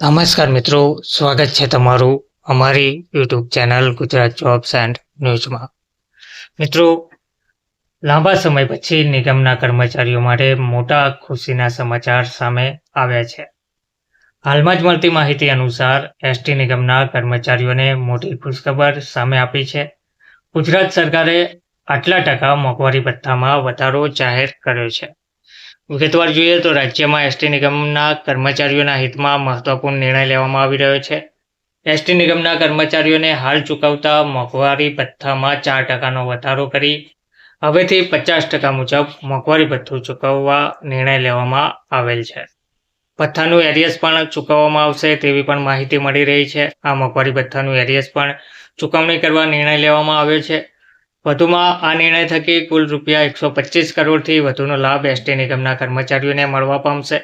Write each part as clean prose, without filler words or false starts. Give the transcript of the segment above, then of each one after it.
નમસ્કાર મિત્રો, સ્વાગત છે તમારું અમારી YouTube channel Gujarat jobs and ન્યૂઝમાં. મિત્રો, લાંબા સમય પછી નિગમના કર્મચારીઓ માટે મોટા ખુશીના સમાચાર સામે આવ્યા છે. હાલમાં જ મળતી માહિતી અનુસાર એસટી નિગમના કર્મચારીઓને મોટી ખુશખબર સામે આપી છે. ગુજરાત સરકારે આટલા ટકા મોંઘવારી ભથ્થામાં વધારો જાહેર કર્યો છે. વિગતવાર જોઈએ તો રાજ્યમાં એસટી નિગમના કર્મચારીઓના હિતમાં મહત્વપૂર્ણ નિર્ણય લેવામાં આવી રહ્યો છે. એસટી નિગમના કર્મચારીઓને હાલ ચૂકવતા મોંઘવારી ભથ્થામાં 4% વધારો કરી હવેથી 50% મુજબ મોંઘવારી ભથ્થું ચૂકવવા નિર્ણય લેવામાં આવેલ છે. ભથ્થાનું એરિયર્સ પણ ચૂકવવામાં આવશે તેવી પણ માહિતી મળી રહી છે. આ મોંઘવારી ભથ્થાનું એરિયર્સ પણ ચૂકવણી કરવા નિર્ણય લેવામાં આવ્યો છે. વધુમાં આ નિર્ણય થકી કુલ ₹125 કરોડથી વધુનો લાભ એસટી નિગમના કર્મચારીઓને મળવા પામશે.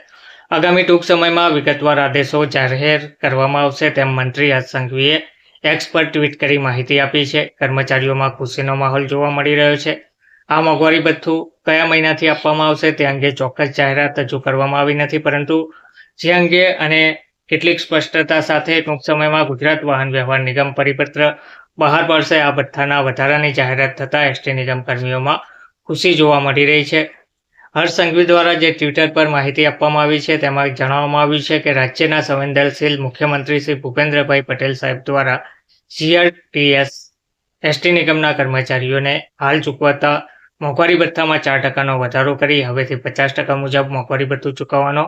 આગામી ટૂંક સમયમાં વિગતવાર આદેશો જાહેર કરવામાં આવશે તેમ મંત્રી હર્ષ સંઘવીએ એક્સ પર ટ્વીટ કરી માહિતી આપી છે. કર્મચારીઓમાં ખુશીનો માહોલ જોવા મળી રહ્યો છે. આ મોંઘવારી ભથ્થું કયા મહિનાથી આપવામાં આવશે તે અંગે ચોક્કસ જાહેરાત હજુ કરવામાં આવી નથી, પરંતુ જે અંગે અને કેટલીક સ્પષ્ટતા સાથે ટૂંક સમયમાં ગુજરાત વાહન વ્યવહાર નિગમ પરિપત્ર બહાર પાડશે. આ ભથ્થાના વધારાની જાહેરાત થતાં એસટી નિગમ કર્મીઓમાં ખુશી જોવા મળી રહી છે. હર્ષ સંઘવી દ્વારા જે ટ્વિટર પર માહિતી આપવામાં આવી છે તેમાં જણાવવામાં આવ્યું છે કે રાજ્યના સંવેદનશીલ મુખ્યમંત્રી શ્રી ભૂપેન્દ્રભાઈ પટેલ સાહેબ દ્વારા જીઆરટીએસ એસટી નિગમના કર્મચારીઓને હાલ ચૂકવાતા મોંઘવારી ભથ્થામાં 4%નો વધારો કરી હવેથી 50% મુજબ મોંઘવારી ભથ્થું ચૂકવવાનો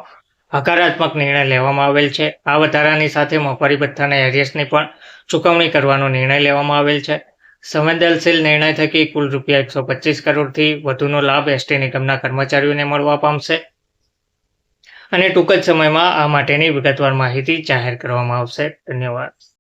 હકારાત્મક નિર્ણય લેવામાં આવેલ છે. આ વધારાની સાથે મોંઘવારી ભથ્થાના એરિયર્સની પણ ચૂકવણી કરવાનો નિર્ણય લેવામાં આવેલ છે. સંવેદનશીલ નિર્ણય થકી કુલ ₹125 કરોડથી વધુનો લાભ એસટી નિગમના કર્મચારીઓને મળવા પામશે અને ટૂંક જ સમયમાં આ માટેની વિગતવાર માહિતી જાહેર કરવામાં આવશે. ધન્યવાદ.